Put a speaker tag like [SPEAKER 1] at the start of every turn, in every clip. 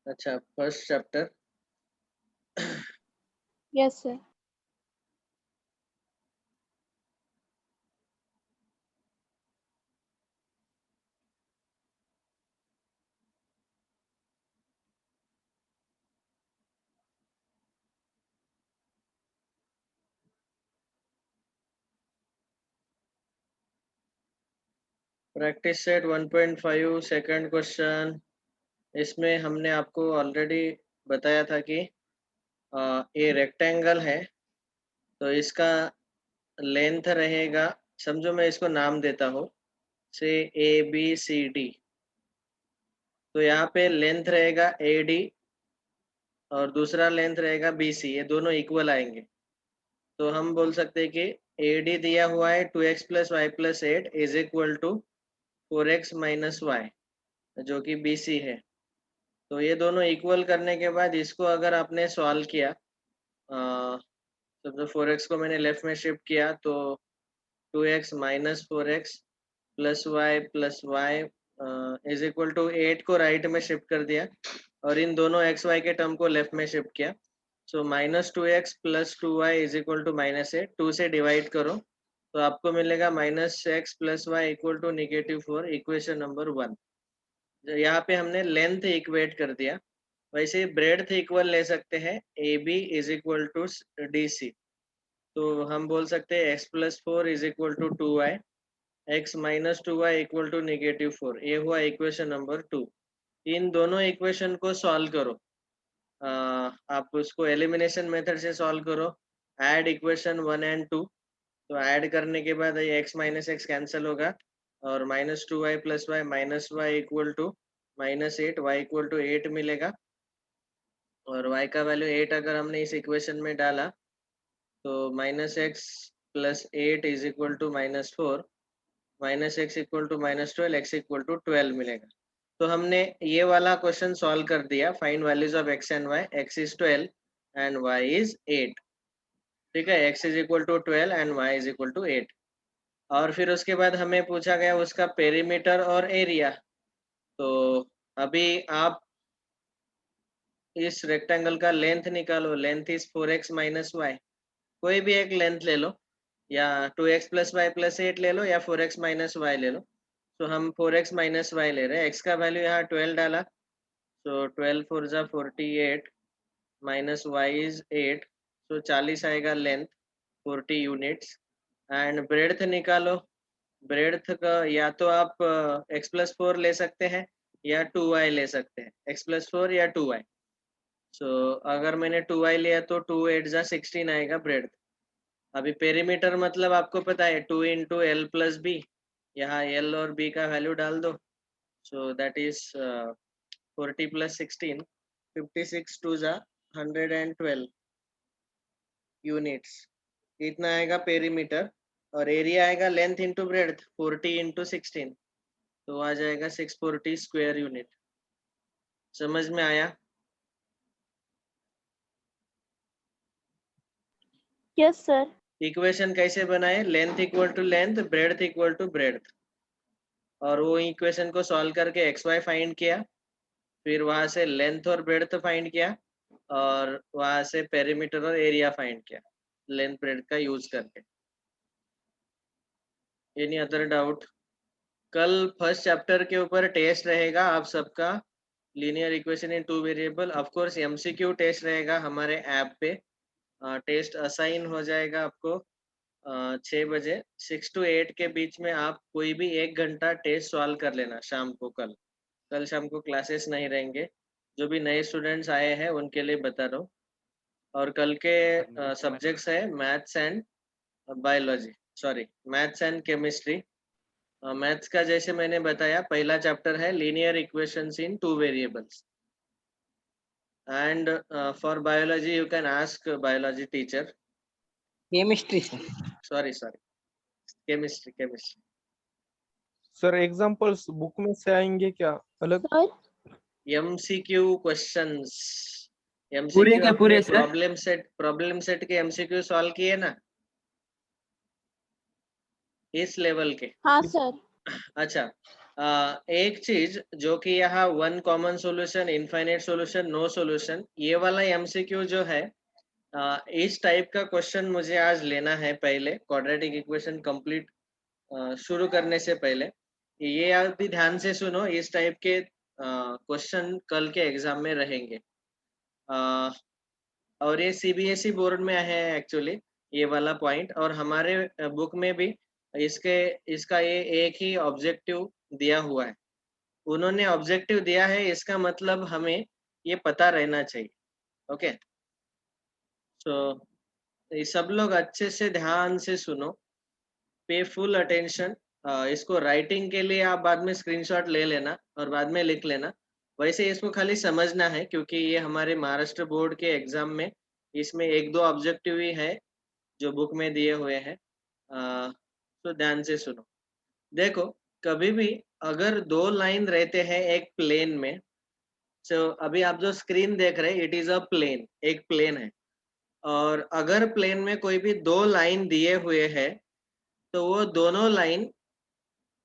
[SPEAKER 1] अच्छा, first chapter.
[SPEAKER 2] Yes, sir.
[SPEAKER 1] Practice set 1.5 second question. इसमें हमने आपको ऑलरेडी बताया था कि ये रेक्टेंगल है, तो इसका लेंथ रहेगा, समझो मैं इसको नाम देता हूँ, से ABCD। तो यहाँ पे लेंथ रहेगा AD और दूसरा लेंथ रहेगा BC, ये दोनों इक्वल आएंगे। तो हम बोल सकते हैं कि AD दिया हुआ है 2x + y + 8 is equal to 4x - y, जो कि BC है। तो ये दोनों इक्वल करने के बाद इसको अगर आपने सॉल्व किया, तो 4x को मैंने लेफ्ट में शिफ्ट किया, तो 2x - 4x + y is equal to 8 को राइट में शिफ्ट कर दिया और इन दोनों xy के टर्म को लेफ्ट में शिफ्ट किया। सो -2x + 2y is equal to -8, 2 से डिवाइड करो तो आपको मिलेगा -x + y equal to -4, equation number 1। यहाँ पे हमने लेंथ इक्वेट कर दिया। वैसे ब्रेड्थ इक्वल ले सकते हैं, AB is equal to DC। तो हम बोल सकते हैं x + 4 is equal to 2y, x - 2y equal to -4। ये हुआ इक्वेशन नंबर 2। इन दोनों इक्वेशन को सॉल्व करो। आप उसको एलिमिनेशन मेथड से सॉल्व करो। Add equation 1 and 2। तो ऐड करने के बाद ये x - x कैंसिल होगा और -2y + y -y equal to -8, y equal to 8 मिलेगा। और y का वैल्यू 8 अगर हमने इस इक्वेशन में डाला तो -x + 8 is equal to -4, -x equal to -12, x equal to 12 मिलेगा। तो हमने ये वाला क्वेश्चन सॉल्व कर दिया। Find values of x and y। x is 12 and y is 8। ठीक है, x is equal to 12 and y is equal to 8। और फिर उसके बाद हमें पूछा गया उसका पेरीमीटर और एरिया। तो अभी आप इस रेक्टेंगल का लेंथ निकालो। Length is 4x - y। कोई भी एक लेंथ ले लो, या 2x + y + 8 ले लो, या 4x - y ले लो। तो हम 4x - y ले रहे हैं। x का वैल्यू यहाँ 12 डाला, तो 12 4 ज़ा 48 माइनस y इज 8, तो 40 आएगा लेंथ, 40 यूनिट्स। एंड ब्रेड्थ निकालो। ब्रेड्थ का या तो आप x + 4 ले सकते हैं या 2y ले सकते हैं, x + 4 या 2y। सो अगर मैंने 2y लिया तो 2 8 ज़ा 16 आएगा ब्रेड्थ। अभी पेरीमीटर मतलब आपको पता है 2 × L + B। यहाँ L और B का वैल्यू डाल दो। सो दैट इज 40 + 16, 56 2 ज़ा 112 यूनिट्स। इतना आएगा पेरीमीटर। और एरिया आएगा लेंथ इंटू ब्रेड्थ, 40 × 16, तो आ जाएगा 640 स्क्वायर यूनिट। समझ में आया?
[SPEAKER 2] Yes, sir.
[SPEAKER 1] इक्वेशन कैसे बनाए? Length equal to length, breadth equal to breadth. और वो इक्वेशन को सॉल्व करके XY फाइंड किया, फिर वहां से लेंथ और ब्रेड्थ फाइंड किया, और वहां से पेरीमीटर और एरिया फाइंड किया लेंथ ब्रेड्थ का यूज करके। Any other doubt? कल फर्स्ट चैप्टर के ऊपर टेस्ट रहेगा आप सबका, linear equation in 2 variable. Of course MCQ test रहेगा हमारे ऐप पे। टेस्ट असाइन हो जाएगा आपको 6 बजे, 6 to 8 के बीच में। आप कोई भी 1 घंटा टेस्ट सॉल्व कर लेना शाम को। कल शाम को क्लासेस नहीं रहेंगे। जो भी नए स्टूडेंट्स आए हैं उनके लिए बता रहा हूँ। और कल के सब्जेक्ट्स है maths and biology, sorry maths and chemistry. Maths का जैसे मैंने बताया, पहला चैप्टर है linear equations in 2 variables. And for biology you can ask biology teacher.
[SPEAKER 3] Chemistry sir.
[SPEAKER 1] Sorry chemistry.
[SPEAKER 4] Sir examples book में से आएंगे क्या अलग?
[SPEAKER 2] Sir.
[SPEAKER 1] MCQ questions.
[SPEAKER 3] पूरे
[SPEAKER 1] MCQ
[SPEAKER 3] के पूरे सर?
[SPEAKER 1] प्रॉब्लम सेट के MCQ सॉल्व किए ना इस लेवल के?
[SPEAKER 2] हाँ sir.
[SPEAKER 1] अच्छा, एक चीज जो कि यहाँ one common solution, infinite solution, no solution, ये वाला एमसीक्यू जो है, इस टाइप का क्वेश्चन मुझे आज लेना है पहले क्वाड्रेटिक इक्वेशन कंप्लीट शुरू करने से पहले। ये आप भी ध्यान से सुनो, इस टाइप के क्वेश्चन कल के एग्जाम में रहेंगे। और ये सीबीएसई बोर्ड में है एक्चुअली ये वाला पॉइंट, और हमारे बुक में भी इसका ये एक ही ऑब्जेक्टिव दिया हुआ है। उन्होंने ऑब्जेक्टिव दिया है, इसका मतलब हमें ये पता रहना चाहिए। ओके, सो ये सब लोग अच्छे से ध्यान से सुनो, पे फुल अटेंशन। इसको राइटिंग के लिए आप बाद में स्क्रीनशॉट ले लेना और बाद में लिख लेना। वैसे इसको खाली समझना है, क्योंकि ये हमारे महाराष्ट्र बोर्ड के एग्जाम में इसमें एक दो ऑब्जेक्टिव ही है जो बुक में दिए हुए हैं। तो ध्यान से सुनो। देखो, कभी भी अगर दो लाइन रहते हैं एक प्लेन में, तो अभी आप जो स्क्रीन देख रहे हैं इट इज अ प्लेन, एक प्लेन है, और अगर प्लेन में कोई भी दो लाइन दिए हुए हैं तो वो दोनों लाइन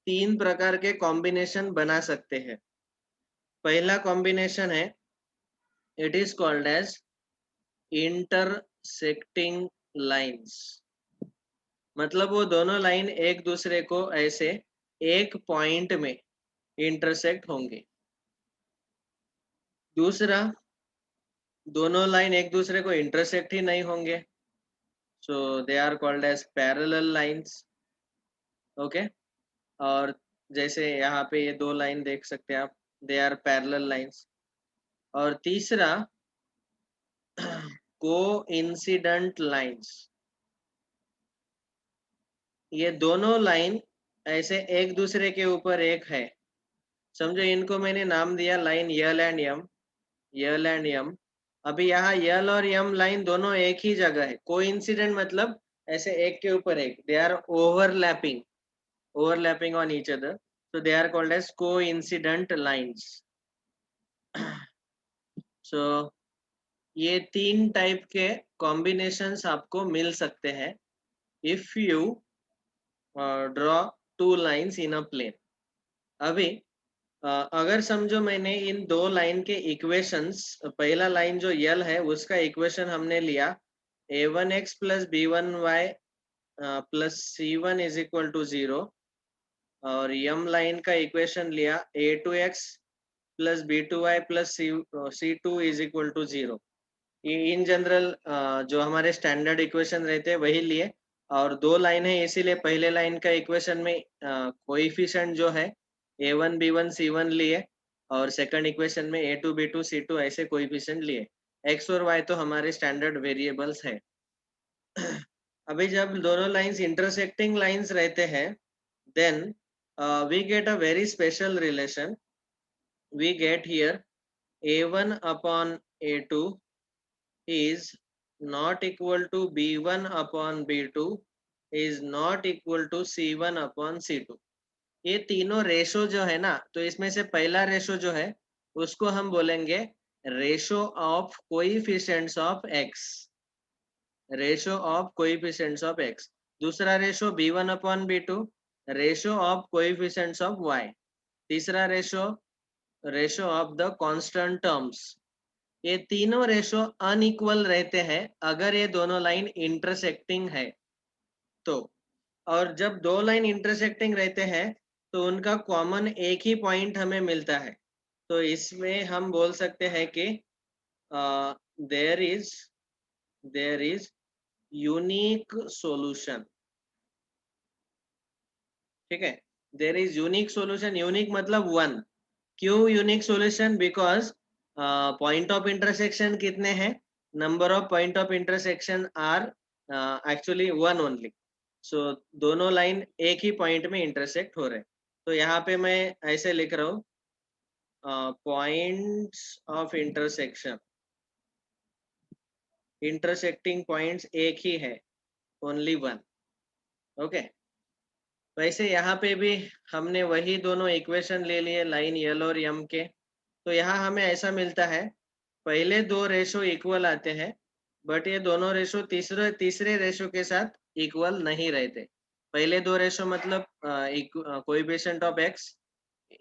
[SPEAKER 1] तीन प्रकार के कॉम्बिनेशन बना सकते हैं। पहला कॉम्बिनेशन है, it is called as intersecting lines, मतलब वो दोनों लाइन एक दूसरे को ऐसे एक पॉइंट में इंटरसेक्ट होंगे। दूसरा, दोनों लाइन एक दूसरे को इंटरसेक्ट ही नहीं होंगे, so they are called as parallel lines. Okay, और जैसे यहाँ पे ये दो लाइन देख सकते हैं आप, दे आर पैरेलल लाइंस। और तीसरा, को इंसिडेंट लाइंस, ये दोनों लाइन ऐसे एक दूसरे के ऊपर एक है। समझो, इनको मैंने नाम दिया line L and M, L and M. अभी यहाँ यल और यम लाइन दोनों एक ही जगह है। कोइंसिडेंट मतलब ऐसे एक के ऊपर एक, they are overlapping on each other, so they are called as coincident lines. So ये तीन टाइप के कॉम्बिनेशंस आपको मिल सकते हैं if you draw two lines in a plane. अभी अगर समझो मैंने इन दो लाइन के इक्वेशंस, पहला लाइन जो यल है उसका इक्वेशन हमने लिया a1x plus b1y plus c1 is equal to 0, और यम लाइन का इक्वेशन लिया a2x plus b2y plus c2 is equal to 0। In general जो हमारे स्टैंडर्ड इक्वेशन रहते हैं वही लिए, और दो लाइन है इसीलिए पहले लाइन का इक्वेशन में कोएफिशिएंट जो है a1 b1 c1 लिए, और सेकंड इक्वेशन में a2 b2 c2 ऐसे कोएफिशिएंट लिए। x और y तो हमारे स्टैंडर्ड वेरिएबल्स है। अभी जब दोनों लाइंस इंटरसेक्टिंग लाइंस रहते हैं, then we get a very special relation. We get here a1 upon a2 is not equal to b1 upon b2 is not equal to c1 upon c2। ये तीनों ratio जो है ना, तो इसमें से पहला रेशो जो है उसको हम बोलेंगे ratio of coefficients of x, ratio of coefficients of x। दूसरा ratio b1 upon b2, ratio of coefficients of y। तीसरा ratio, ratio of the constant terms. ये तीनों रेशो अनइक्वल रहते हैं अगर ये दोनों लाइन इंटरसेक्टिंग है तो। और जब दो लाइन इंटरसेक्टिंग रहते हैं तो उनका कॉमन एक ही पॉइंट हमें मिलता है, तो इसमें हम बोल सकते हैं कि देयर इज यूनिक सॉल्यूशन। ठीक है, there is unique solution. Unique मतलब वन। क्यों unique solution? Because point of intersection कितने हैं? Number of point of intersection are actually one only. So दोनों लाइन एक ही पॉइंट में इंटरसेक्ट हो रहे हैं। तो यहाँ पे मैं ऐसे लिख रहा हूँ, points of intersection, intersecting points एक ही है, ओनली वन। ओके, वैसे यहाँ पे भी हमने वही दोनों इक्वेशन ले लिए लाइन यल और यम के। तो यहाँ हमें ऐसा मिलता है, पहले दो रेशो इक्वल आते हैं, बट ये दोनों रेशो तीसरे रेशो के साथ इक्वल नहीं रहते। पहले दो रेशो मतलब कोएफिशिएंट ऑफ x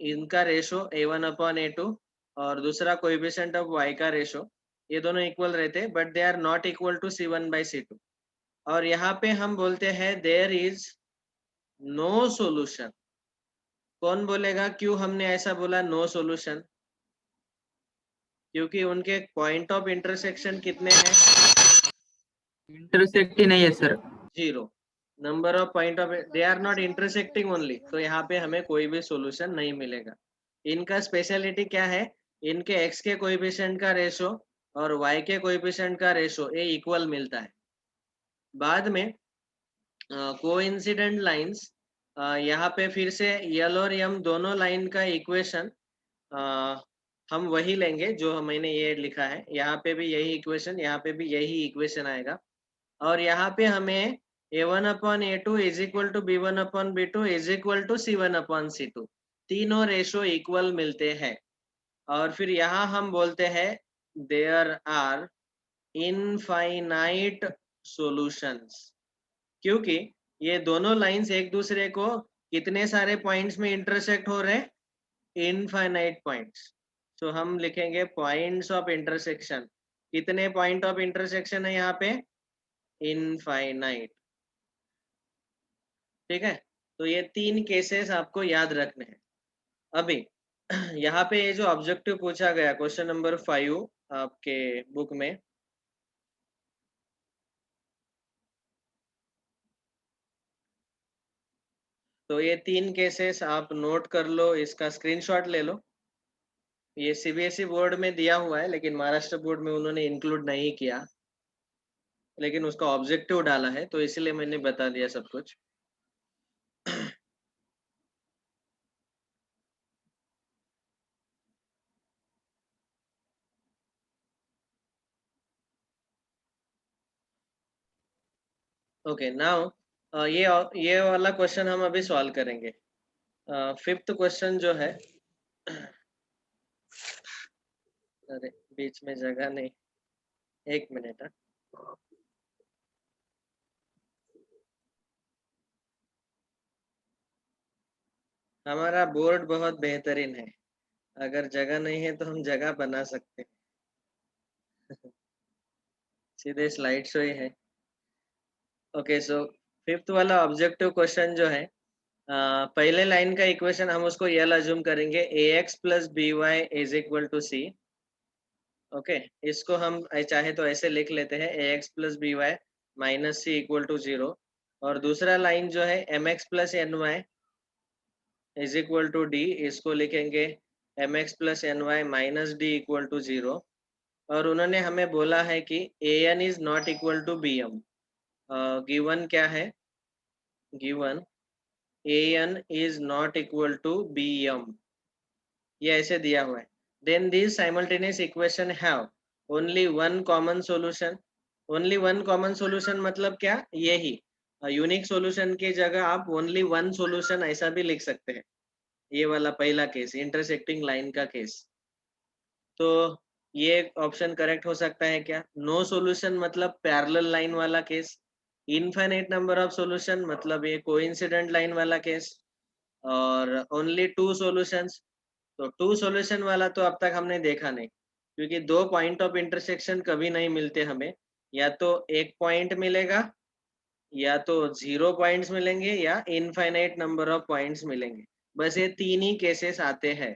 [SPEAKER 1] इनका रेशो a1/a2 और दूसरा कोएफिशिएंट ऑफ y का रेशो, ये दोनों इक्वल रहते, but they are not equal to c1/c2। और यहाँ पे हम बोलते हैं देयर इज नो सॉल्यूशन। कौन बोलेगा क्यों हमने ऐसा बोला नो सॉल्यूशन? क्योंकि उनके पॉइंट ऑफ इंटरसेक्शन कितने हैं?
[SPEAKER 3] इंटरसेक्ट ही नहीं है sir.
[SPEAKER 1] 0। Number of point of, they are not intersecting only, तो यहाँ पे हमें कोई भी सॉल्यूशन नहीं मिलेगा। इनका स्पेशलिटी क्या है? इनके x के कोएफिशिएंट का रेशो और y के कोएफिशिएंट का रेशो ये इक्वल मिलता है। बाद में कोइंसिडेंट लाइंस, यहाँ पे फिर से यल और यम दोनों लाइन का इक्वेशन हम वही लेंगे जो मैंने ये लिखा है। यहाँ पे भी यही इक्वेशन, यहाँ पे भी यही इक्वेशन आएगा। और यहाँ पे हमें a1/a2 is equal to b1/b2 is equal to c1/c2 तीनों रेशो इक्वल मिलते हैं। और फिर यहाँ हम बोलते हैं देयर आर इनफाइनाइट सॉल्यूशंस, क्योंकि ये दोनों लाइंस एक दूसरे को कितने सारे पॉइंट्स में इंटरसेक्ट हो रहे हैं? Infinite points. तो हम लिखेंगे पॉइंट्स ऑफ इंटरसेक्शन। कितने पॉइंट ऑफ इंटरसेक्शन है यहाँ पे? इनफाइनाइट। ठीक है, तो ये 3 केसेस आपको याद रखने हैं। अभी यहाँ पे ये जो ऑब्जेक्टिव पूछा गया क्वेश्चन नंबर 5 आपके बुक में, तो ये 3 केसेस आप नोट कर लो, इसका स्क्रीनशॉट ले लो। ये सीबीएसई बोर्ड में दिया हुआ है, लेकिन महाराष्ट्र बोर्ड में उन्होंने इंक्लूड नहीं किया, लेकिन उसका ऑब्जेक्टिव डाला है, तो इसलिए मैंने बता दिया सब कुछ। ओके, नाउ ये वाला क्वेश्चन हम अभी सॉल्व करेंगे। 5th क्वेश्चन जो है, अरे बीच में जगह नहीं, 1 मिनट। हमारा बोर्ड बहुत बेहतरीन है, अगर जगह नहीं है तो हम जगह बना सकते हैं। सीधे स्लाइड शो ही है। ओके, सो 5th वाला ऑब्जेक्टिव क्वेश्चन जो है, पहले लाइन का इक्वेशन हम उसको यल अज्यूम करेंगे ax plus by is equal to c। Okay, इसको हम चाहे तो ऐसे लिख लेते हैं ax plus by minus c equal to 0। और दूसरा लाइन जो है mx plus ny is equal to d, इसको लिखेंगे mx plus ny minus d equal to 0। और उन्होंने हमें बोला है कि an is not equal to bm। Given क्या है? Given an is not equal to bm, ये ऐसे दिया हुआ है। then these simultaneous equation have only one common solution। only one common solution मतलब क्या? यही यूनिक सॉल्यूशन की जगह आप only one solution ऐसा भी लिख सकते हैं। ये वाला पहला केस, इंटरसेक्टिंग लाइन का केस, तो ये ऑप्शन करेक्ट हो सकता है क्या? नो सॉल्यूशन मतलब पैरेलल लाइन वाला case, infinite number of solution मतलब ये कोइंसिडेंट लाइन वाला केस, और ओनली 2 सॉल्यूशंस। तो 2 सॉल्यूशन वाला तो अब तक हमने देखा नहीं, क्योंकि 2 पॉइंट ऑफ इंटरसेक्शन कभी नहीं मिलते हमें। या तो 1 पॉइंट मिलेगा, या तो 0 पॉइंट्स मिलेंगे, या इनफाइनाइट नंबर ऑफ पॉइंट्स मिलेंगे। बस ये 3 ही केसेस आते हैं।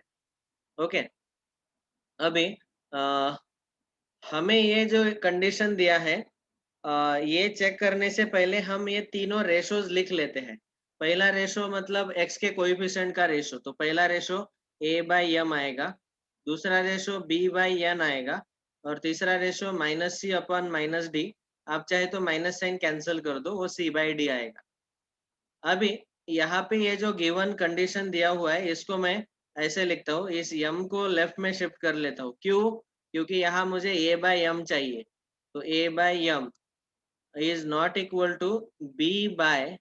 [SPEAKER 1] ओके, अभी हमें ये जो कंडीशन दिया है, ये चेक करने से पहले हम ये तीनों रेशोज लिख लेते हैं। पहला रेशो मतलब x के कोएफिशिएंट का रेशो, तो पहला रेशो a/m आएगा, दूसरा रेशो b/n आएगा, और तीसरा रेशो -c/-d। आप चाहे तो माइनस साइन कैंसिल कर दो, वो c/d आएगा। अभी यहाँ पे ये जो गिवन कंडीशन दिया हुआ है, इसको मैं ऐसे लिखता हूँ, इस m को लेफ्ट में शिफ्ट कर लेता हूँ। क्यों? क्योंकि यहाँ मुझे a/m चाहिए, तो a/m is not equal to b/n।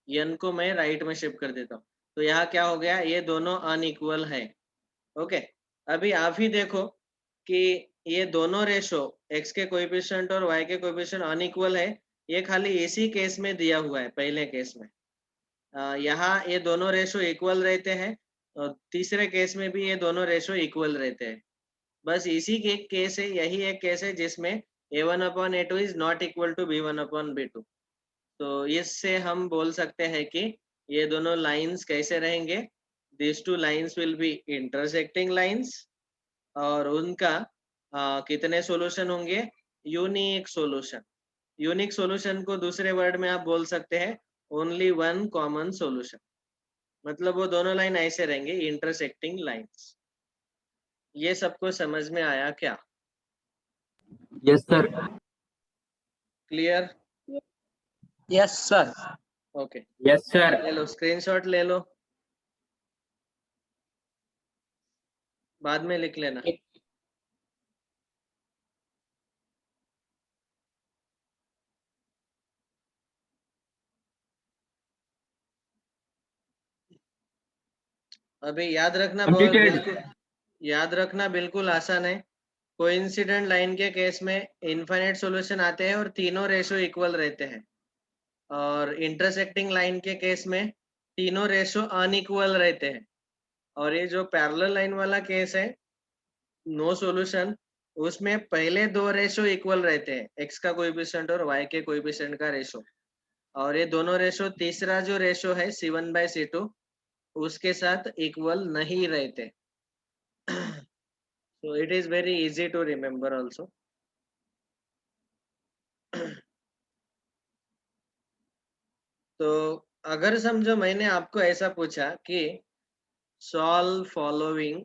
[SPEAKER 1] n को मैं राइट में शिफ्ट कर देता हूँ, तो यहाँ क्या हो गया? ये दोनों अनइक्वल है। ओके, अभी आप ही देखो कि ये दोनों रेशो x के कोएफिशिएंट और y के कोएफिशिएंट अनइक्वल है, ये खाली इसी केस में दिया हुआ है, पहले केस में। यहाँ ये दोनों रेशो इक्वल रहते हैं और तीसरे केस में भी ये दोनों रेशो इक्वल रहते हैं। बस इसी के केस है, यही एक केस है जिसमें a1/a2 is not equal to b1/b2। तो इससे हम बोल सकते हैं कि ये दोनों लाइंस कैसे रहेंगे, this two lines will be intersecting lines और उनका कितने सॉल्यूशन होंगे, यूनिक सॉल्यूशन। यूनिक सॉल्यूशन को दूसरे वर्ड में आप बोल सकते हैं ओनली वन कॉमन सॉल्यूशन, मतलब वो दोनों लाइन ऐसे रहेंगे इंटरसेक्टिंग लाइंस। ये सबको समझ में आया क्या?
[SPEAKER 5] Yes sir.
[SPEAKER 1] Clear?
[SPEAKER 3] Yes sir.
[SPEAKER 1] Okay,
[SPEAKER 5] yes sir.
[SPEAKER 1] ले लो स्क्रीनशॉट ले लो, बाद में लिख लेना। अभी याद रखना
[SPEAKER 5] Completed.
[SPEAKER 1] याद रखना बिल्कुल आसान है। कोइंसिडेंट लाइन के केस में इनफाइनाइट सॉल्यूशन आते हैं और तीनों रेशो इक्वल रहते हैं, और इंटरसेक्टिंग लाइन के केस में तीनों रेशो अनइक्वल रहते हैं। और ये जो पैरेलल लाइन वाला केस है, नो सॉल्यूशन, उसमें पहले दो रेशो इक्वल रहते हैं, एक्स का कोएफिशिएंट और वाई के कोएफिशिएंट का रेशो, और ये दोनों रेशो तीसरा जो रेशो है C1/C2 उसके साथ इक्वल नहीं रहते। So it is very easy to remember also. तो अगर समझो मैंने आपको ऐसा पूछा कि सॉल्व फॉलोइंग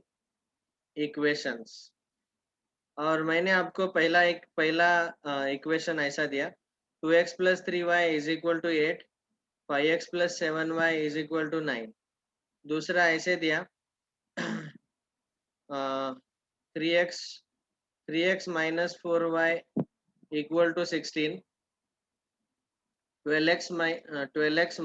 [SPEAKER 1] इक्वेशंस, और मैंने आपको पहला इक्वेशन ऐसा दिया 2x + 3y = 8, 5x + 7y = 9। दूसरा ऐसे दिया 3x - 4y = 16, 12x - 16y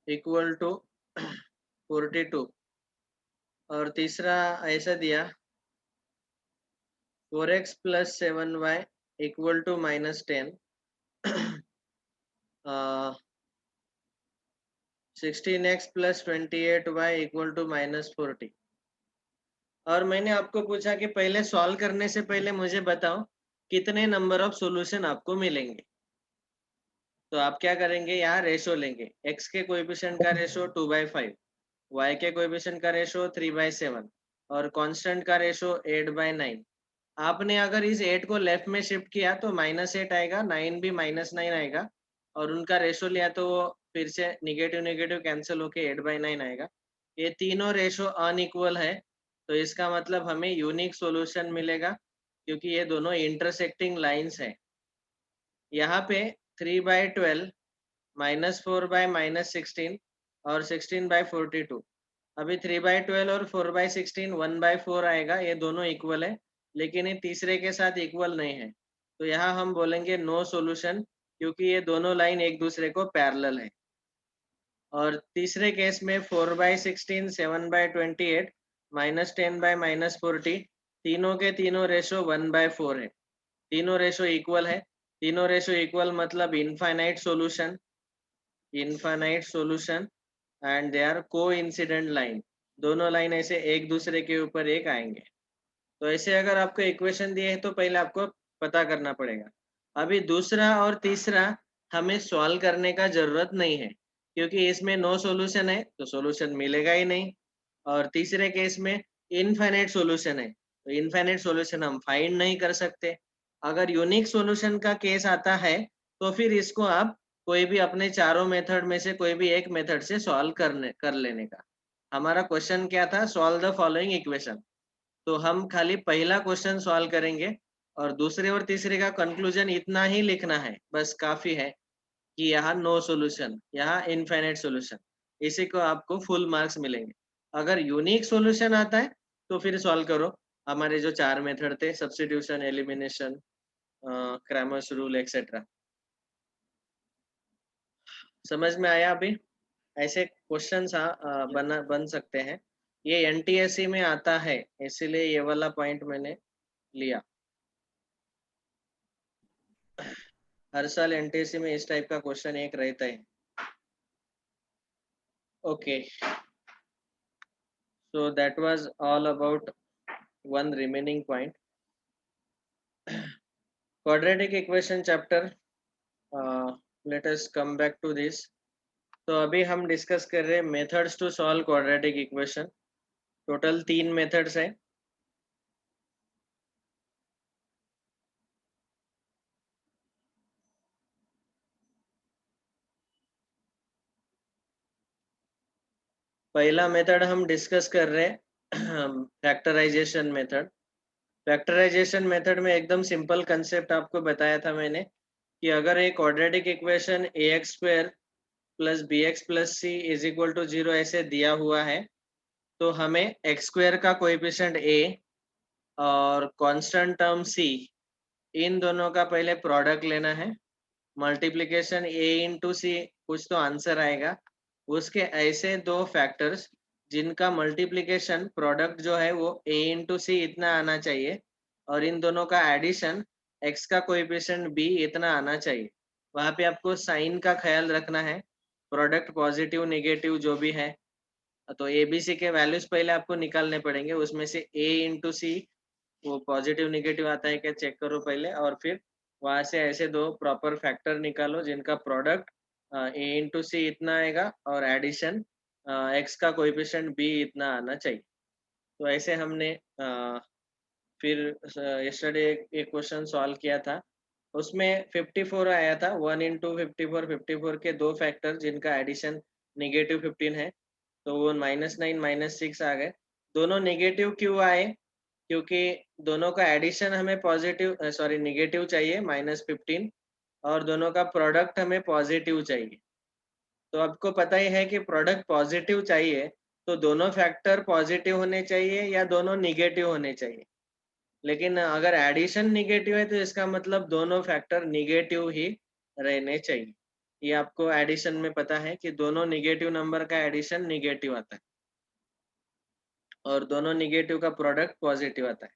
[SPEAKER 1] = 42, और तीसरा ऐसा दिया 4x + 7y = -10, 16x + 28y = -40। और मैंने आपको पूछा कि पहले सॉल्व करने से पहले मुझे बताओ कितने नंबर ऑफ सॉल्यूशन आपको मिलेंगे। तो आप क्या करेंगे, यहाँ रेशो लेंगे, x के कोएफिशिएंट का रेशो 2/5, y के कोएफिशिएंट का रेशो 3/7 और कांस्टेंट का रेशो 8/9। आपने अगर इस 8 को लेफ्ट में शिफ्ट किया तो -8 आएगा, 9 भी -9 आएगा, और उनका रेशो लिया तो वो फिर से निगेटिव निगेटिव कैंसिल होके 8/9 आएगा। ये तीनों रेशो अनइक्वल है, तो इसका मतलब हमें यूनिक सॉल्यूशन मिलेगा क्योंकि ये दोनों इंटरसेक्टिंग लाइंस है। यहाँ पे 3/12 -4 - -16 और 16/42। अभी 3/12 और 4/16 1/4 आएगा, ये दोनों इक्वल है, लेकिन ये तीसरे के साथ इक्वल नहीं है, तो यहाँ हम बोलेंगे नो सॉल्यूशन क्योंकि ये दोनों लाइन एक दूसरे को पैरेलल है। और तीसरे केस में 4/16 7/28 -10 - -40 तीनों के तीनों रेशो 1/4 है, तीनों रेशो इक्वल है। तीनों रेशो इक्वल मतलब infinite solution and they are coincident line, दोनों लाइन ऐसे एक दूसरे के ऊपर एक आएंगे। तो ऐसे अगर आपको इक्वेशन दिए है तो पहले आपको पता करना पड़ेगा। अभी दूसरा और तीसरा हमें सॉल्व करने का जरूरत नहीं है क्योंकि इसमें नो सॉल्यूशन है तो सॉल्यूशन मिलेगा ही नहीं, और तीसरे केस में इनफाइनाइट सॉल्यूशन है तो इनफाइनाइट सॉल्यूशन हम फाइंड नहीं कर सकते। अगर यूनिक सॉल्यूशन का केस आता है तो फिर इसको आप कोई भी अपने चारों मेथड में से कोई भी एक मेथड से सॉल्व कर लेने का। हमारा क्वेश्चन क्या था, सॉल्व द फॉलोइंग इक्वेशन, तो हम खाली पहला क्वेश्चन सॉल्व करेंगे और दूसरे और तीसरे का कंक्लूजन इतना ही लिखना है, बस काफी है कि यहाँ नो सॉल्यूशन, यहाँ इनफाइनाइट सॉल्यूशन, इसी को आपको फुल मार्क्स मिलेंगे। अगर यूनिक सॉल्यूशन आता है तो फिर सॉल्व करो, हमारे जो 4 मेथड थे substitution, elimination, Cramer's rule etcetera. समझ में आया? अभी ऐसे क्वेश्चन बन सकते हैं, ये एनटीएससी में आता है, इसीलिए ये वाला पॉइंट मैंने लिया। हर साल एनटीएससी में इस टाइप का क्वेश्चन एक रहता है। Okay, so that was all about one remaining point. Quadratic equation chapter, let us come back to this. तो अभी हम डिस्कस कर रहे हैं methods to solve quadratic equation. Total 3 methods है। पहला मेथड हम डिस्कस कर रहे हैं फैक्टराइजेशन मेथड। फैक्टराइजेशन मेथड में एकदम सिंपल कंसेप्ट आपको बताया था मैंने कि अगर एक quadratic equation ax² plus bx plus c is equal to 0 ऐसे दिया हुआ है, तो हमें x² का कोएफिशिएंट a और कांस्टेंट टर्म c, इन दोनों का पहले प्रोडक्ट लेना है। मल्टीप्लिकेशन a इंटू सी, कुछ तो आंसर आएगा। उसके ऐसे दो फैक्टर्स जिनका मल्टीप्लिकेशन प्रोडक्ट जो है वो a इंटू सी इतना आना चाहिए, और इन दोनों का एडिशन x का कोएफिशिएंट b इतना आना चाहिए। वहां पे आपको साइन का ख्याल रखना है। प्रोडक्ट पॉजिटिव नेगेटिव जो भी है, तो ए बी सी के वैल्यूज पहले आपको निकालने पड़ेंगे। उसमें से a इंटू सी वो पॉजिटिव नेगेटिव आता है क्या चेक करो पहले, और फिर वहां से ऐसे दो प्रॉपर फैक्टर निकालो जिनका प्रोडक्ट a इंटू सी इतना आएगा और एडिशन x का कोएफिशिएंट b इतना आना चाहिए। तो ऐसे हमने फिर यस्टरडे एक क्वेश्चन सॉल्व किया था, उसमें 54 आया था। 1 इंटू 54 के दो फैक्टर जिनका एडिशन नेगेटिव 15 है, तो वो -9 -6 आ गए। दोनों नेगेटिव क्यों आए? क्योंकि दोनों का एडिशन हमें पॉजिटिव सॉरी नेगेटिव चाहिए -15, और दोनों का प्रोडक्ट हमें पॉजिटिव चाहिए। तो आपको पता ही है कि प्रोडक्ट पॉजिटिव चाहिए तो दोनों फैक्टर पॉजिटिव होने चाहिए या दोनों निगेटिव होने चाहिए। लेकिन अगर एडिशन निगेटिव है तो इसका मतलब दोनों फैक्टर निगेटिव ही रहने चाहिए। ये आपको एडिशन में पता है कि दोनों निगेटिव नंबर का एडिशन निगेटिव आता है और दोनों निगेटिव का प्रोडक्ट पॉजिटिव आता है।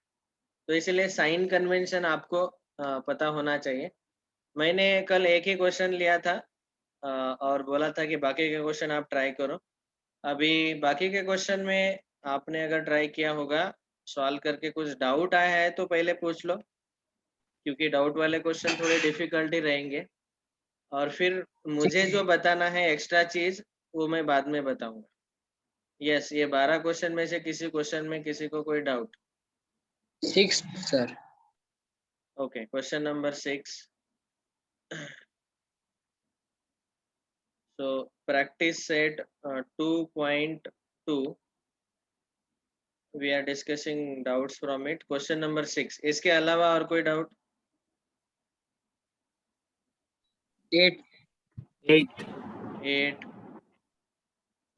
[SPEAKER 1] तो इसलिए साइन कन्वेंशन आपको पता होना चाहिए। मैंने कल एक ही क्वेश्चन लिया था और बोला था कि बाकी के क्वेश्चन आप ट्राई करो। अभी बाकी के क्वेश्चन में आपने अगर ट्राई किया होगा सॉल्व करके, कुछ डाउट आया है तो पहले पूछ लो, क्योंकि डाउट वाले क्वेश्चन थोड़े डिफिकल्टी रहेंगे। और फिर मुझे जो बताना है एक्स्ट्रा चीज वो मैं बाद में बताऊंगा। यस, ये 12 क्वेश्चन में से किसी क्वेश्चन में किसी को कोई doubt?
[SPEAKER 3] 6 sir.
[SPEAKER 1] Okay, question number 6। so practice set 2.2, we are discussing doubts from it. Question number 6, इसके अलावा और कोई डाउट?
[SPEAKER 3] 8
[SPEAKER 1] 8,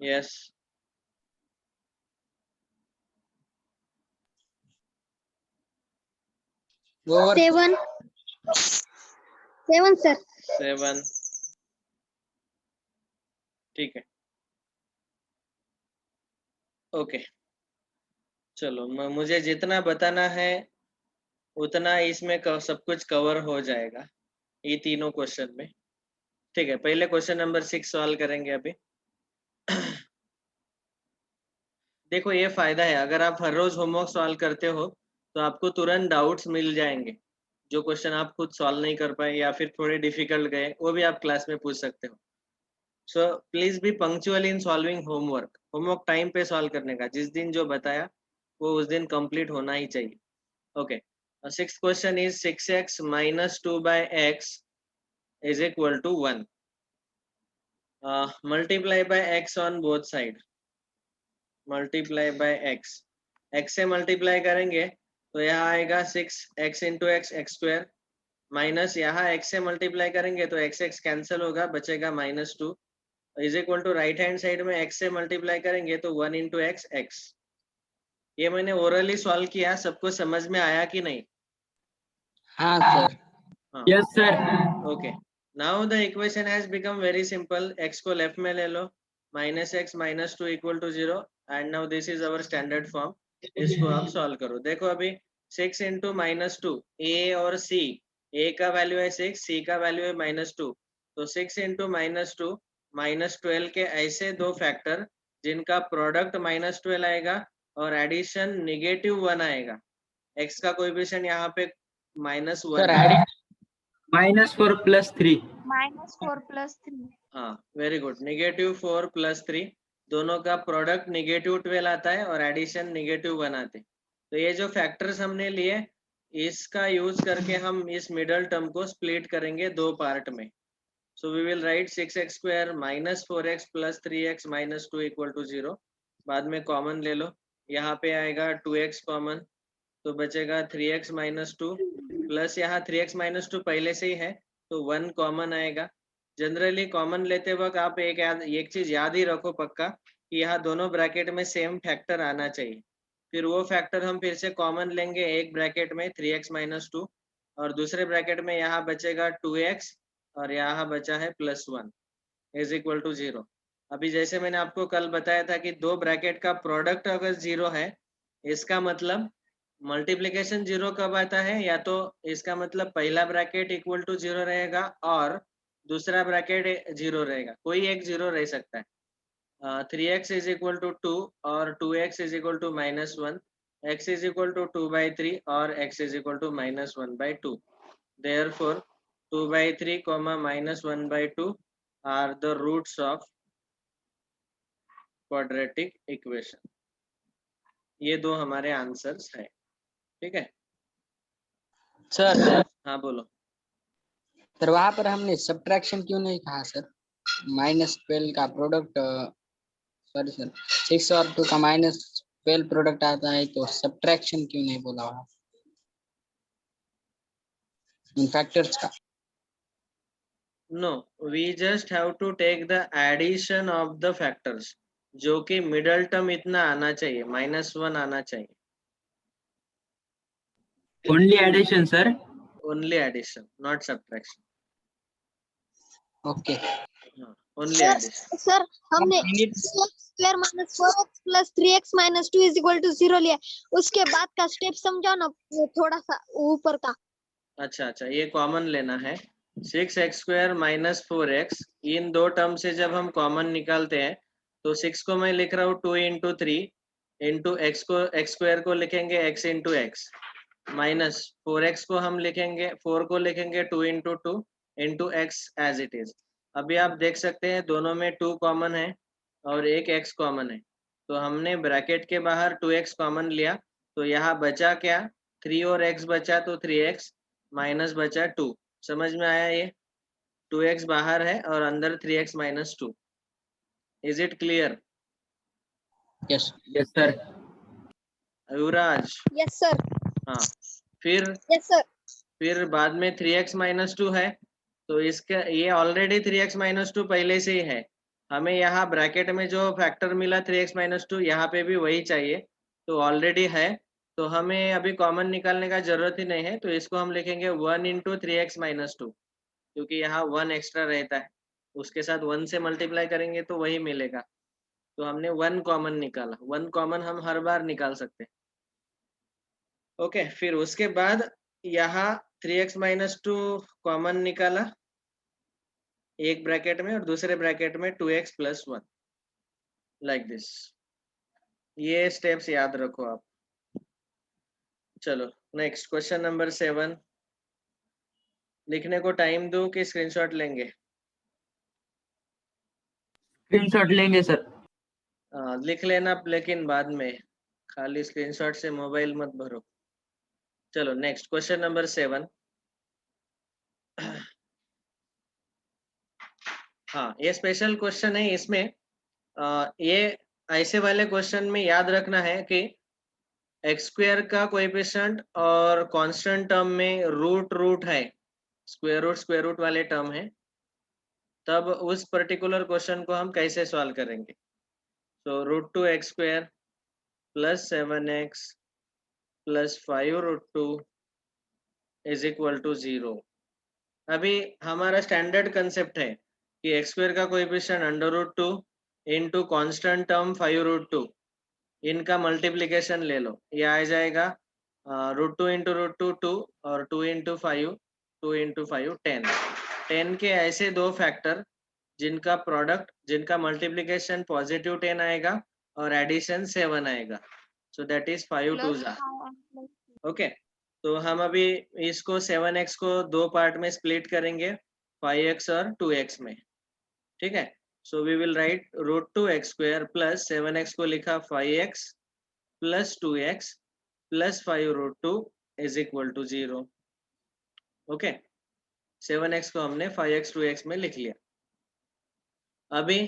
[SPEAKER 1] yes,
[SPEAKER 2] 7 sir.
[SPEAKER 1] 7, ठीक है। ओके, चलो मुझे जितना बताना है उतना इसमें सब कुछ कवर हो जाएगा ये तीनों क्वेश्चन में। ठीक है, पहले क्वेश्चन नंबर 6 सॉल्व करेंगे अभी। देखो, ये फायदा है, अगर आप हर रोज होमवर्क सॉल्व करते हो तो आपको तुरंत डाउट्स मिल जाएंगे। जो क्वेश्चन आप खुद सॉल्व नहीं कर पाए या फिर थोड़े डिफिकल्ट गए, वो भी आप क्लास में पूछ सकते हो। So please be punctual in solving homework. Homework time पे सॉल्व करने का, जिस दिन जो बताया वो उस दिन कंप्लीट होना ही चाहिए। Okay, sixth question is 6x - 2/x is equal to 1. Multiply by x on both side. Multiply by x. x से मल्टीप्लाई करेंगे तो यहाँ आएगा 6x इंटू x² माइनस यहाँ x से मल्टीप्लाई करेंगे तो x कैंसिल होगा, बचेगा -2 is equal to right hand side में x से मल्टीप्लाई करेंगे तो 1 इंटू x। ये मैंने ओरली सॉल्व किया, सबको समझ में आया कि नहीं?
[SPEAKER 3] हाँ सर।
[SPEAKER 1] हाँ,
[SPEAKER 5] Yes, sir.
[SPEAKER 1] Okay. Now the equation has become very simple. x को लेफ्ट में ले लो, -x - 2 = 0, and now this is our standard form. इसको आप सॉल्व करो। देखो अभी 6 इंटू -2, ए और सी, ए का वैल्यू है 6, सी का वैल्यू है -2, तो 6 इंटू -2 -12 के ऐसे दो फैक्टर जिनका प्रोडक्ट -12 आएगा और एडिशन -1 आएगा। एक्स का कोएफिशिएंट यहाँ पे -1
[SPEAKER 3] सर
[SPEAKER 1] है।
[SPEAKER 5] -4 + 3
[SPEAKER 2] -4 + 3
[SPEAKER 1] हाँ, वेरी गुड। -4 + 3 दोनों का प्रोडक्ट -12 आता है और एडिशन -1 आते हैं। तो ये जो फैक्टर्स हमने लिए इसका यूज करके हम इस मिडल टर्म को स्प्लिट करेंगे दो पार्ट में। So we will write 6x² - 4x + 3x - 2 = 0। बाद में कॉमन ले लो, यहाँ पे आएगा 2x कॉमन, तो बचेगा 3x - 2 प्लस यहाँ 3x - 2 पहले से ही है तो 1 कॉमन आएगा। जनरली कॉमन लेते वक्त आप एक चीज याद ही रखो पक्का कि यहाँ दोनों ब्रैकेट में सेम फैक्टर आना चाहिए। फिर वो फैक्टर हम फिर से कॉमन लेंगे एक ब्रैकेट में 3x - 2 और दूसरे ब्रैकेट में यहाँ बचेगा 2x और यहाँ बचा है +1 = 0। अभी जैसे मैंने आपको कल बताया था कि दो ब्रैकेट का प्रोडक्ट अगर 0 है इसका मतलब मल्टीप्लिकेशन 0 कब आता है, या तो इसका मतलब पहला ब्रैकेट = 0 रहेगा और दूसरा ब्रैकेट 0 रहेगा, कोई एक 0 रह सकता है। 3x = 2 और 2x = -1, x = 2/3 और x = -1/2। Therefore 2/3, -1/2 are the roots of quadratic equation। ये दो हमारे आंसर्स है, ठीक है।
[SPEAKER 3] सर
[SPEAKER 1] हाँ बोलो।
[SPEAKER 3] सर वहां पर हमने सब्ट्रैक्शन क्यों नहीं कहा सर? -12 का प्रोडक्ट, सॉरी सर, 6 और 2 का -12 प्रोडक्ट आता है तो सब्ट्रैक्शन क्यों नहीं बोला वहां इन फैक्टर्स का?
[SPEAKER 1] No, we just have to take the addition of the factors, जो कि मिडल टर्म इतना आना चाहिए, -1 आना चाहिए।
[SPEAKER 5] only addition sir।
[SPEAKER 1] Only addition, not subtraction.
[SPEAKER 3] Okay
[SPEAKER 1] हाँ, ओनली एडिशन।
[SPEAKER 2] सर हमने x² - 4x + 3x - 2 = 0 लिया, उसके बाद का स्टेप समझाओ ना थोड़ा सा ऊपर का।
[SPEAKER 1] अच्छा, ये कॉमन लेना है। 6x² - 4x, इन दो टर्म से जब हम कॉमन निकालते हैं तो 6 को मैं लिख रहा हूँ 2 × 3 इंटू x² को लिखेंगे x × x माइनस 4x को हम लिखेंगे 4 को लिखेंगे 2 × 2 into x as it is. अभी आप देख सकते हैं दोनों में 2 कॉमन है और एक x कॉमन है, तो हमने ब्रैकेट के बाहर 2x कॉमन लिया, तो यहाँ बचा क्या, 3 और x बचा तो 3x माइनस बचा 2। समझ में आया? ये 2x बाहर है और अंदर 3x - 2। Is it clear?
[SPEAKER 3] Yes
[SPEAKER 5] yes sir।
[SPEAKER 1] Yuvraj?
[SPEAKER 2] Yes sir.
[SPEAKER 1] हाँ, फिर
[SPEAKER 2] यस सर।
[SPEAKER 1] फिर बाद में 3x - 2 है, तो इसका ये ऑलरेडी 3x - 2 पहले से ही है। हमें यहाँ ब्रैकेट में जो फैक्टर मिला 3x - 2 यहाँ पे भी वही चाहिए, तो ऑलरेडी है, तो हमें अभी कॉमन निकालने का जरूरत ही नहीं है, तो इसको हम लिखेंगे 1 × 3x - 2, क्योंकि यहाँ 1 एक्स्ट्रा रहता है, उसके साथ 1 से मल्टीप्लाई करेंगे तो वही मिलेगा। तो हमने 1 कॉमन निकाला, 1 कॉमन हम हर बार निकाल सकते हैं। ओके, फिर उसके बाद यहाँ 3x - 2 कॉमन निकाला एक ब्रैकेट में और दूसरे ब्रैकेट में 2x + 1, लाइक दिस। ये स्टेप्स याद रखो आप। चलो नेक्स्ट, क्वेश्चन नंबर 7। लिखने को टाइम दो कि स्क्रीनशॉट लेंगे?
[SPEAKER 5] स्क्रीनशॉट लेंगे सर।
[SPEAKER 1] लिख लेना लेकिन बाद में, खाली स्क्रीनशॉट से मोबाइल मत भरो। चलो नेक्स्ट, क्वेश्चन नंबर 7। हाँ, ये स्पेशल क्वेश्चन है। इसमें ये ऐसे वाले क्वेश्चन में याद रखना है कि x² का कोएफिशिएंट और कांस्टेंट टर्म में रूट है, स्क्वायर रूट वाले टर्म है, तब उस पर्टिकुलर क्वेश्चन को हम कैसे सॉल्व करेंगे। तो √2x² + 7x + 5√2 = 0। अभी हमारा स्टैंडर्ड कंसेप्ट है कि x² का कोएफिशिएंट √2 इंटू कॉन्स्टेंट टर्म 5√2, इनका मल्टीप्लिकेशन ले लो, ये आ जाएगा √2 into √2 2 और 2 into 5 2 into 5 10 10 के ऐसे दो फैक्टर जिनका प्रोडक्ट जिनका मल्टीप्लिकेशन पॉजिटिव 10 आएगा और एडिशन 7 आएगा, सो दैट इज 5 2
[SPEAKER 2] प्लस
[SPEAKER 1] जा। ओके, तो हम अभी इसको 7x को दो पार्ट में स्प्लिट करेंगे, 5x और 2x में, ठीक है। So we will write √2x² plus 7x को लिखा 5x plus 2x plus 5 √2 is equal to 0। Okay, 7x को हमने 5x 2x में लिख लिया। अभी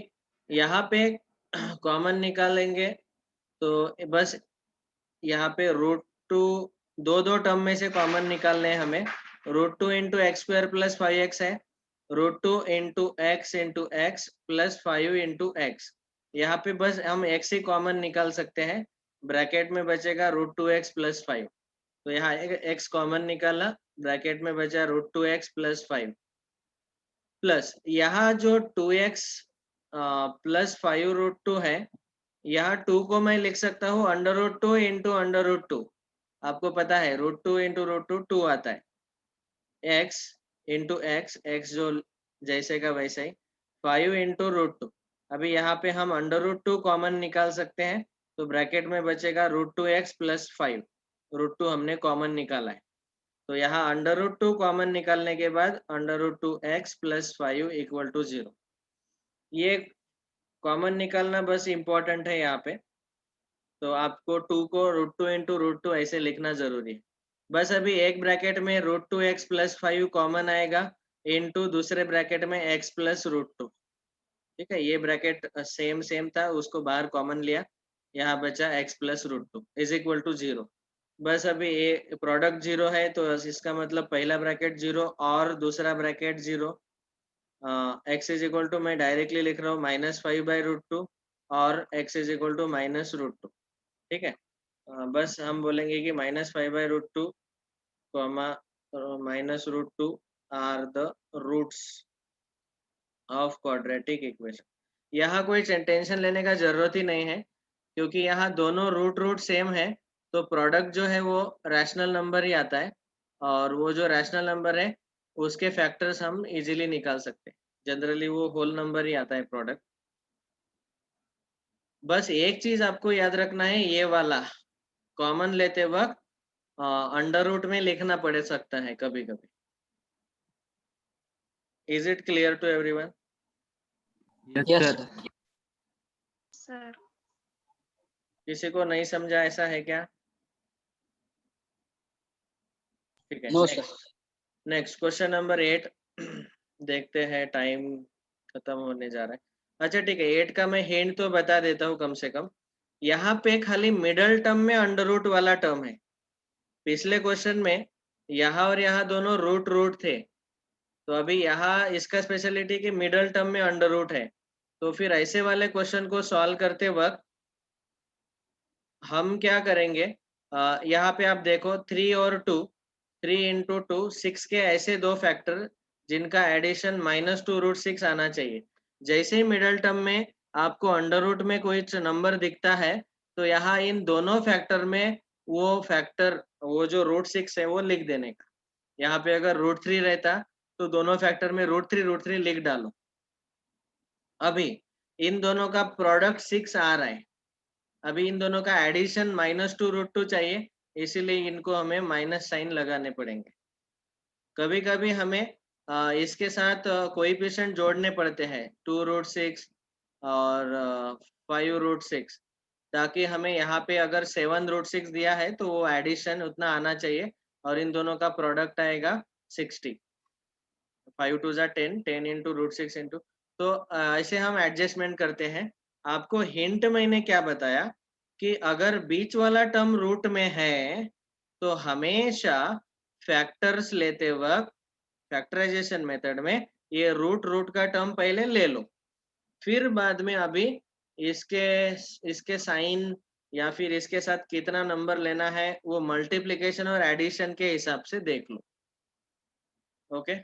[SPEAKER 1] यहाँ पे कॉमन निकालेंगे, तो बस यहाँ पे √2 दो टर्म में से कॉमन निकालने हैं हमें। √2 into x² प्लस 5x है, √2 into x plus 5 into x। यहाँ पे बस हम x ही कॉमन निकाल सकते हैं, ब्रैकेट में बचेगा √2x प्लस 5। तो यहाँ x कॉमन निकाला, ब्रैकेट में बचा √2x प्लस 5 प्लस यहाँ जो 2x प्लस 5 √2 है, यहाँ 2 को मैं लिख सकता हूँ √2 into √2। आपको पता है √2 into √2 2 आता है, x into x जो जैसे का वैसे ही 5 into √2। अभी यहाँ पे हम √2 कॉमन निकाल सकते हैं, तो ब्रैकेट में बचेगा √2x प्लस 5। √2 हमने कॉमन निकाला है, तो यहाँ √2 कॉमन निकालने के बाद √2x प्लस 5 इक्वल टू 0। ये कॉमन निकालना बस इम्पोर्टेंट है यहाँ पे, तो आपको 2 को √2 into √2 ऐसे लिखना जरूरी है। बस अभी एक ब्रैकेट में √2x प्लस 5 कॉमन आएगा, इनटू दूसरे ब्रैकेट में x प्लस √2, ठीक है। ये ब्रैकेट सेम था, उसको बाहर कॉमन लिया, यहाँ बचा x plus √2 is equal to 0। बस अभी ये प्रोडक्ट 0 है, तो इसका मतलब पहला ब्रैकेट 0 और दूसरा bracket 0। x is equal to मैं डायरेक्टली लिख रहा हूँ -5/√2 और x इज इक्वल टू -√2, ठीक है। बस हम बोलेंगे कि -5/√2 -√2 are the roots of quadratic equation. यहाँ कोई टेंशन लेने का जरूरत ही नहीं है, क्योंकि यहाँ दोनों रूट सेम है, तो प्रोडक्ट जो है वो रैशनल नंबर ही आता है, और वो जो रैशनल नंबर है उसके फैक्टर्स हम इजीली निकाल सकते हैं। जनरली वो होल नंबर ही आता है प्रोडक्ट। बस एक चीज आपको याद रखना है, ये वाला कॉमन लेते वक्त अंडर रूट में लिखना पड़ सकता है कभी कभी। Is it clear to everyone?
[SPEAKER 5] Yes
[SPEAKER 3] yes
[SPEAKER 5] sir.
[SPEAKER 3] Sir.
[SPEAKER 2] Sir
[SPEAKER 1] किसी को नहीं समझा ऐसा है क्या? ठीक है,
[SPEAKER 3] no sir.
[SPEAKER 1] Next question number 8 देखते हैं, टाइम खत्म होने जा रहा है। अच्छा ठीक है, 8 का मैं हिंट तो बता देता हूँ कम से कम। यहाँ पे खाली मिडल टर्म में अंडर रूट वाला टर्म है। पिछले क्वेश्चन में यहाँ और यहाँ दोनों रूट थे, तो अभी यहाँ इसका स्पेशलिटी कि मिडल टर्म में अंडर रूट है। तो फिर ऐसे वाले क्वेश्चन को सॉल्व करते वक्त हम क्या करेंगे, यहाँ पे आप देखो 3 और 2, 3 into 2 6 के ऐसे दो फैक्टर जिनका एडिशन -2√6 आना चाहिए। जैसे ही मिडल टर्म में आपको अंडर रूट में कोई नंबर दिखता है, तो यहाँ इन दोनों फैक्टर में वो फैक्टर वो जो √6 है वो लिख देने का। यहाँ पे अगर √3 रहता तो दोनों फैक्टर में √3 लिख डालो। अभी इन दोनों का प्रोडक्ट 6 आ रहा है, अभी इन दोनों का एडिशन -2√2 चाहिए, इसीलिए इनको हमें माइनस साइन लगाने पड़ेंगे। कभी कभी हमें इसके साथ कोएफिशिएंट जोड़ने पड़ते हैं, 2√6 और 5√6, ताकि हमें यहाँ पे अगर 7√6 दिया है तो वो एडिशन उतना आना चाहिए, और इन दोनों का प्रोडक्ट आएगा 60। 5 2 10, 10 into √6 into, तो ऐसे हम एडजस्टमेंट करते हैं। आपको हिंट मैंने क्या बताया कि अगर बीच वाला टर्म रूट में है तो हमेशा फैक्टर्स लेते वक्त फैक्टराइजेशन मेथड में ये रूट का टर्म पहले ले लो, फिर बाद में अभी इसके इसके साइन या फिर इसके साथ कितना नंबर लेना है वो मल्टीप्लिकेशन और एडिशन के हिसाब से देख लो। ओके,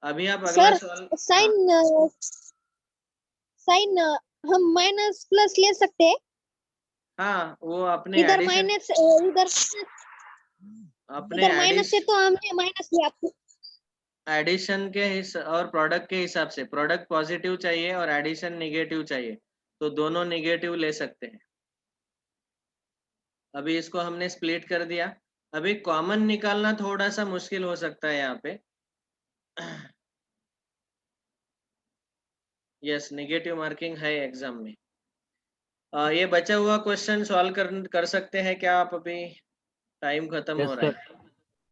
[SPEAKER 1] अभी आप अगला
[SPEAKER 2] सर
[SPEAKER 1] सवाल।
[SPEAKER 2] साइन साइन हम माइनस प्लस ले सकते हैं,
[SPEAKER 1] हाँ, वो अपने
[SPEAKER 2] इधर
[SPEAKER 1] एडिशन,
[SPEAKER 2] माइनस इधर
[SPEAKER 1] अपने
[SPEAKER 2] इधर माइनस है तो हमने माइनस लिया।
[SPEAKER 1] एडिशन के और प्रोडक्ट के हिसाब से प्रोडक्ट पॉजिटिव चाहिए और एडिशन नेगेटिव चाहिए, तो दोनों नेगेटिव ले सकते हैं। अभी इसको हमने स्प्लिट कर दिया। अभी कॉमन निकालना थोड़ा सा मुश्किल हो सकता है यहाँ पे। यस, नेगेटिव मार्किंग है एग्जाम में। ये बचा हुआ क्वेश्चन सॉल्व कर सकते हैं क्या आप? अभी टाइम खत्म
[SPEAKER 5] यस
[SPEAKER 1] हो रहा
[SPEAKER 5] सर।
[SPEAKER 1] है।